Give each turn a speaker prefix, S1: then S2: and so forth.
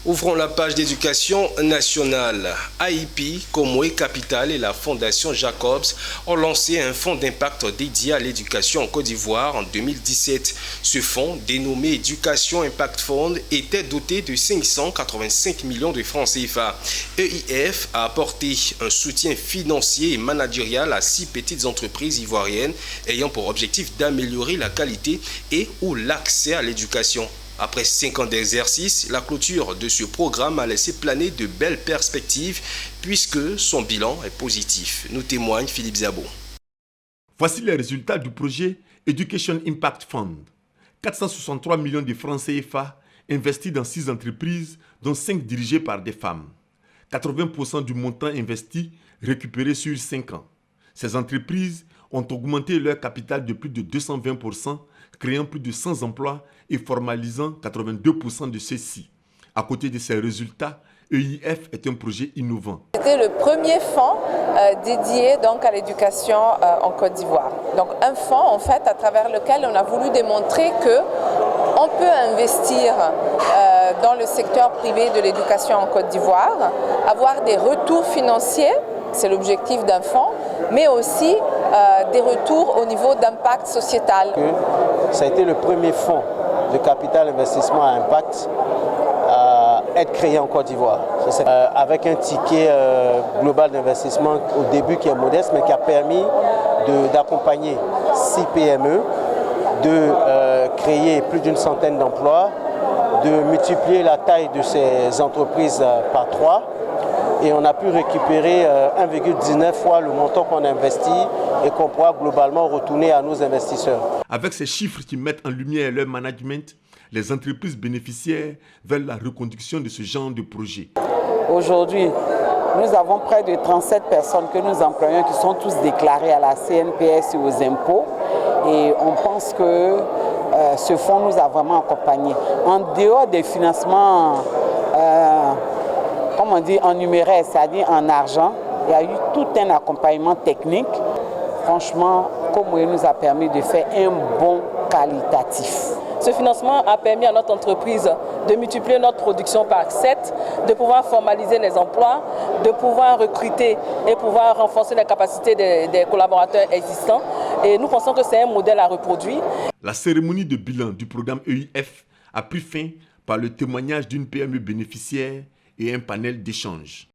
S1: Ouvrons la page d'éducation nationale. AIP, Comoé Capital et la Fondation Jacobs ont lancé un fonds d'impact dédié à l'éducation en Côte d'Ivoire en 2017. Ce fonds, dénommé Éducation Impact Fund, était doté de 585 millions de francs CFA. EIF a apporté un soutien financier et managérial à 6 petites entreprises ivoiriennes ayant pour objectif d'améliorer la qualité et ou l'accès à l'éducation. Après 5 ans d'exercice, la clôture de ce programme a laissé planer de belles perspectives puisque son bilan est positif, nous témoigne Philippe Zabo.
S2: Voici les résultats du projet Education Impact Fund. 463 millions de francs CFA investis dans 6 entreprises, dont 5 dirigées par des femmes. 80% du montant investi récupéré sur 5 ans. Ces entreprises ont augmenté leur capital de plus de 220%, créant plus de 100 emplois et formalisant 82% de ceux-ci. À côté de ces résultats, EIF est un projet innovant.
S3: C'était le premier fonds dédié donc à l'éducation en Côte d'Ivoire. Donc un fonds en fait à travers lequel on a voulu démontrer que on peut investir dans le secteur privé de l'éducation en Côte d'Ivoire, avoir des retours financiers, c'est l'objectif d'un fonds, mais aussi des retours au niveau d'impact sociétal.
S4: Ça a été le premier fonds de capital investissement à impact à être créé en Côte d'Ivoire. Avec un ticket global d'investissement au début qui est modeste, mais qui a permis d'accompagner 6 PME, de créer plus d'une centaine d'emplois, de multiplier la taille de ces entreprises par 3. Et on a pu récupérer 1,19 fois le montant qu'on a investi et qu'on pourra globalement retourner à nos investisseurs.
S2: Avec ces chiffres qui mettent en lumière leur management, les entreprises bénéficiaires veulent la reconduction de ce genre de projet.
S5: Aujourd'hui, nous avons près de 37 personnes que nous employons qui sont tous déclarés à la CNPS et aux impôts. Et on pense que ce fonds nous a vraiment accompagnés. En dehors des financements comme on dit en numéraire, c'est-à-dire en argent, il y a eu tout un accompagnement technique. Franchement, Comoé nous a permis de faire un bon qualitatif.
S6: Ce financement a permis à notre entreprise de multiplier notre production par 7, de pouvoir formaliser les emplois, de pouvoir recruter et pouvoir renforcer les capacités des collaborateurs existants. Et nous pensons que c'est un modèle à reproduire.
S2: La cérémonie de bilan du programme EIF a pris fin par le témoignage d'une PME bénéficiaire et un panel d'échange.